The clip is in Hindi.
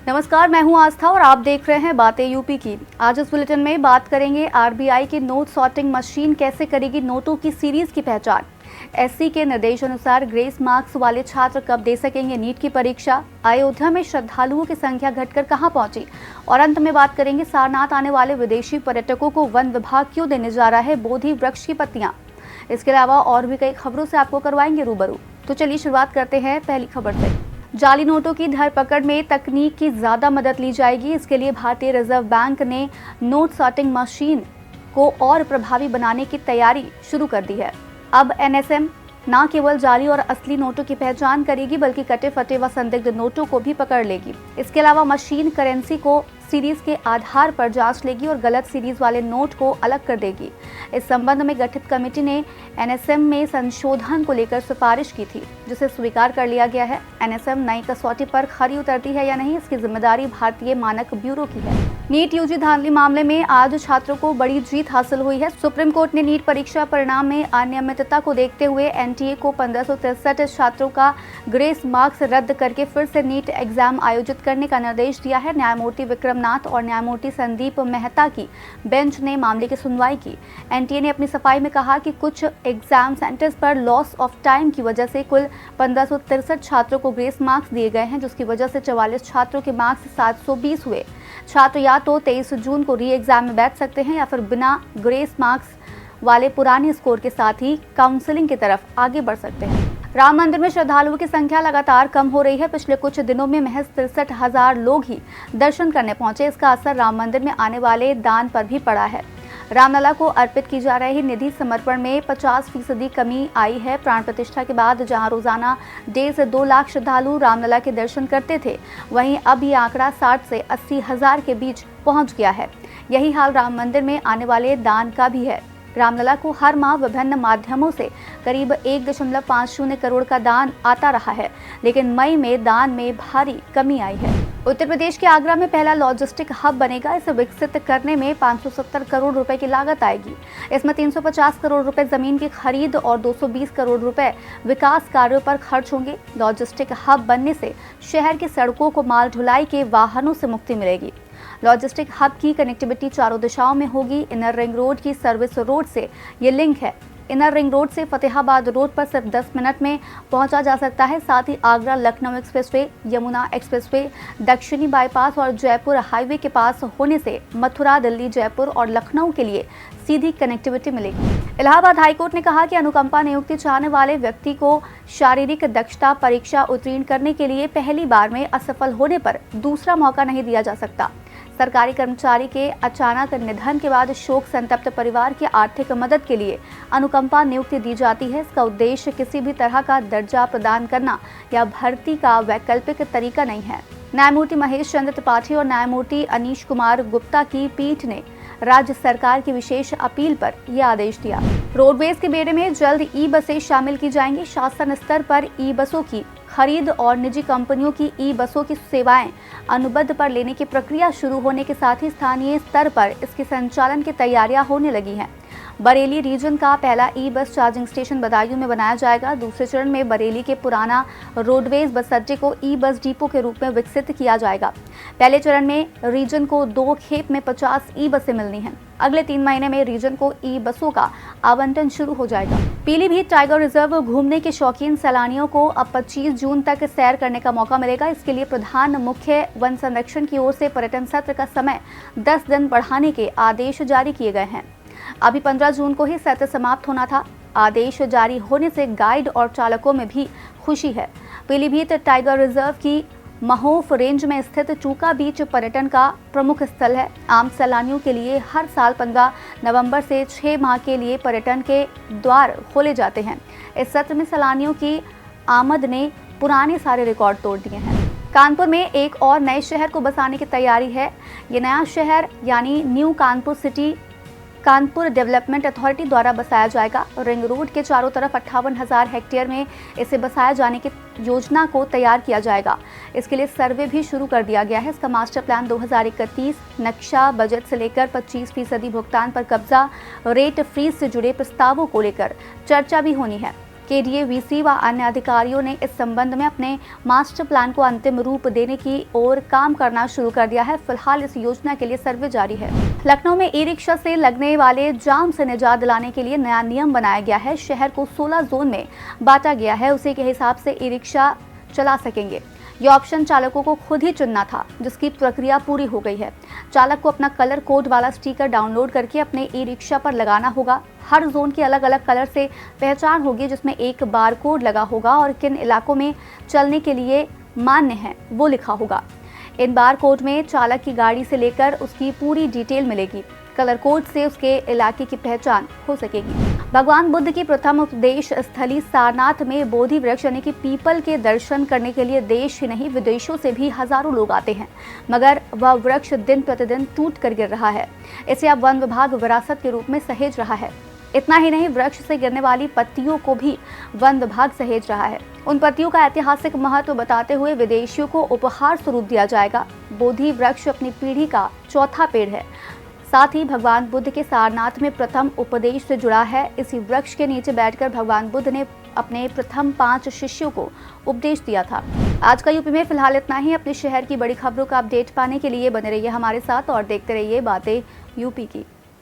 नमस्कार, मैं हूं आस्था और आप देख रहे हैं बातें यूपी की। आज इस बुलेटिन में बात करेंगे आरबीआई की नोट सॉर्टिंग मशीन कैसे करेगी नोटों की सीरीज की पहचान। एससी के निर्देशानुसार ग्रेस मार्क्स वाले छात्र कब दे सकेंगे नीट की परीक्षा। अयोध्या में श्रद्धालुओं की संख्या घटकर कहां पहुंची। और अंत में बात करेंगे सारनाथ आने वाले विदेशी पर्यटकों को वन विभाग क्यों देने जा रहा है बोधि वृक्ष की पत्तियां। इसके अलावा और भी कई खबरों से आपको करवाएंगे रूबरू। तो चलिए शुरुआत करते हैं पहली खबर से। जाली नोटों की धरपकड़ में तकनीक की ज्यादा मदद ली जाएगी। इसके लिए भारतीय रिजर्व बैंक ने नोट सॉर्टिंग मशीन को और प्रभावी बनाने की तैयारी शुरू कर दी है। अब एनएसएम न केवल जाली और असली नोटों की पहचान करेगी बल्कि कटे फटे व संदिग्ध नोटों को भी पकड़ लेगी। इसके अलावा मशीन करेंसी को सीरीज के आधार पर जांच लेगी और गलत सीरीज वाले नोट को अलग कर देगी। इस संबंध में गठित कमेटी ने एनएसएम में संशोधन को लेकर सिफारिश की थी, जिसे स्वीकार कर लिया गया है। एनएसएम नई कसौटी पर खरी उतरती है या नहीं, इसकी जिम्मेदारी भारतीय मानक ब्यूरो की है। नीट यूजी धांधली मामले में आज छात्रों को बड़ी जीत हासिल हुई है। सुप्रीम कोर्ट ने नीट परीक्षा परिणाम में अनियमितता को देखते हुए एनटीए को 1563 छात्रों का ग्रेस मार्क्स रद्द करके फिर से नीट एग्जाम आयोजित करने का निर्देश दिया है। न्यायमूर्ति विक्रम नाथ और न्यायमूर्ति संदीप मेहता की बेंच ने मामले की सुनवाई की। एनटीए ने अपनी सफाई में कहा कि कुछ एग्जाम सेंटर्स पर लॉस ऑफ टाइम की वजह से कुल 1563 छात्रों को ग्रेस मार्क्स दिए गए हैं, जिसकी वजह से 44 छात्रों के मार्क्स 720 हुए। छात्र या तो 23 जून को री एग्जाम में बैठ सकते हैं या फिर बिना ग्रेस मार्क्स वाले पुराने स्कोर के साथ ही काउंसलिंग की तरफ आगे बढ़ सकते हैं। राम मंदिर में श्रद्धालुओं की संख्या लगातार कम हो रही है। पिछले कुछ दिनों में महज 63,000 लोग ही दर्शन करने पहुंचे। इसका असर राम मंदिर में आने वाले दान पर भी पड़ा है। रामलला को अर्पित की जा रही निधि समर्पण में 50% कमी आई है। प्राण प्रतिष्ठा के बाद जहां रोजाना 1.5 से 2 लाख श्रद्धालु रामलला के दर्शन करते थे, वहीं अब ये आंकड़ा 60 से 80,000 के बीच पहुंच गया है। यही हाल राम मंदिर में आने वाले दान का भी है। रामलला को हर माह विभिन्न माध्यमों से करीब 1.50 करोड़ का दान आता रहा है, लेकिन मई में दान में भारी कमी आई है। उत्तर प्रदेश के आगरा में पहला लॉजिस्टिक हब बनेगा। इसे विकसित करने में 570 करोड़ रुपए की लागत आएगी। इसमें 350 करोड़ रुपए जमीन की खरीद और 220 करोड़ रुपए विकास कार्यों पर खर्च होंगे। लॉजिस्टिक हब बनने से शहर की सड़कों को माल ढुलाई के वाहनों से मुक्ति मिलेगी। लॉजिस्टिक हब की कनेक्टिविटी चारों दिशाओं में होगी। इनर रिंग रोड की सर्विस रोड से ये लिंक है। इनर रिंग रोड से फतेहाबाद रोड पर सिर्फ 10 मिनट में पहुंचा जा सकता है। साथ ही आगरा लखनऊ एक्सप्रेसवे, यमुना एक्सप्रेसवे, दक्षिणी बाईपास और जयपुर हाईवे के पास होने से मथुरा, दिल्ली, जयपुर और लखनऊ के लिए सीधी कनेक्टिविटी मिलेगी। इलाहाबाद हाईकोर्ट ने कहा कि अनुकंपा नियुक्ति चाहने वाले व्यक्ति को शारीरिक दक्षता परीक्षा उत्तीर्ण करने के लिए पहली बार में असफल होने पर दूसरा मौका नहीं दिया जा सकता। सरकारी कर्मचारी के अचानक निधन के बाद शोक संतप्त परिवार की आर्थिक मदद के लिए अनुकंपा नियुक्ति दी जाती है। इसका उद्देश्य किसी भी तरह का दर्जा प्रदान करना या भर्ती का वैकल्पिक तरीका नहीं है। न्यायमूर्ति महेश चंद्र त्रिपाठी और न्यायमूर्ति अनीश कुमार गुप्ता की पीठ ने राज्य सरकार की विशेष अपील पर यह आदेश दिया। रोडवेज के बेड़े में जल्द ई बसें शामिल की जाएंगी। शासन स्तर पर ई बसों की खरीद और निजी कंपनियों की ई बसों की सेवाएं अनुबंध पर लेने की प्रक्रिया शुरू होने के साथ ही स्थानीय स्तर पर इसके संचालन की तैयारियां होने लगी हैं। बरेली रीजन का पहला ई बस चार्जिंग स्टेशन बदायूं में बनाया जाएगा। दूसरे चरण में बरेली के पुराना रोडवेज बस अड्डे को ई बस डिपो के रूप में विकसित किया जाएगा। पहले चरण में रीजन को 2 खेप में 50 ई बसें मिलनी हैं। अगले 3 महीने में रीजन को ई बसों का आवंटन शुरू हो जाएगा। पीलीभीत टाइगर रिजर्व घूमने के शौकीन सैलानियों को अब 25 जून तक सैर करने का मौका मिलेगा। इसके लिए प्रधान मुख्य वन संरक्षण की ओर से पर्यटन सत्र का समय 10 दिन बढ़ाने के आदेश जारी किए गए हैं। अभी 15 जून को ही सत्र समाप्त होना था। आदेश जारी होने से गाइड और चालकों में भी खुशी है। पीलीभीत टाइगर रिजर्व की महोफ रेंज में स्थित चूका बीच पर्यटन का प्रमुख स्थल है। आम सैलानियों के लिए हर साल 15 नवंबर से 6 माह के लिए पर्यटन के द्वार खोले जाते हैं। इस सत्र में सैलानियों की आमद ने पुराने सारे रिकॉर्ड तोड़ दिए हैं। कानपुर में एक और नए शहर को बसाने की तैयारी है। ये नया शहर यानी new Kanpur city Kanpur development authority द्वारा बसाया जाएगा। रिंग रोड के चारों तरफ 58,000 हेक्टेयर में इसे बसाया जाने की योजना को तैयार किया जाएगा। इसके लिए सर्वे भी शुरू कर दिया गया है। इसका मास्टर प्लान 2031, नक्शा, बजट से लेकर 25% भुगतान पर कब्जा, रेट फ्रीज से जुड़े प्रस्तावों को लेकर चर्चा भी होनी है। केडीए, वीसी व अन्य अधिकारियों ने इस संबंध में अपने मास्टर प्लान को अंतिम रूप देने की ओर काम करना शुरू कर दिया है। फिलहाल इस योजना के लिए सर्वे जारी है। लखनऊ में ई रिक्शा से लगने वाले जाम से निजात दिलाने के लिए नया नियम बनाया गया है। शहर को 16 जोन में बांटा गया है। उसी के हिसाब से ई रिक्शा चला सकेंगे। ये ऑप्शन चालकों को खुद ही चुनना था, जिसकी प्रक्रिया पूरी हो गई है। चालक को अपना कलर कोड वाला स्टिकर डाउनलोड करके अपने ई रिक्शा पर लगाना होगा। हर जोन की अलग अलग कलर से पहचान होगी, जिसमें एक बार कोड लगा होगा और किन इलाकों में चलने के लिए मान्य है वो लिखा होगा। इन बार कोड में चालक की गाड़ी से लेकर उसकी पूरी डिटेल मिलेगी। कलर कोड से उसके इलाके की पहचान हो सकेगी। भगवान बुद्ध की प्रथम उपदेश स्थली सारनाथ में बोधि वृक्ष यानी कि पीपल के दर्शन करने के लिए देश ही नहीं विदेशों से भी हजारों लोग आते हैं, मगर वह वृक्ष दिन प्रतिदिन टूट कर गिर रहा है। इसे अब वन विभाग विरासत के रूप में सहेज रहा है। इतना ही नहीं, वृक्ष से गिरने वाली पत्तियों को भी वन विभाग सहेज रहा है। उन पत्तियों का ऐतिहासिक महत्व बताते हुए विदेशियों को उपहार स्वरूप दिया जाएगा। बोधि वृक्ष अपनी पीढ़ी का चौथा पेड़ है। साथ ही भगवान बुद्ध के सारनाथ में प्रथम उपदेश से जुड़ा है। इसी वृक्ष के नीचे बैठकर भगवान बुद्ध ने अपने प्रथम 5 शिष्यों को उपदेश दिया था। आज का यूपी में फिलहाल इतना ही। अपने शहर की बड़ी खबरों का अपडेट पाने के लिए बने रहिए हमारे साथ और देखते रहिए बातें यूपी की।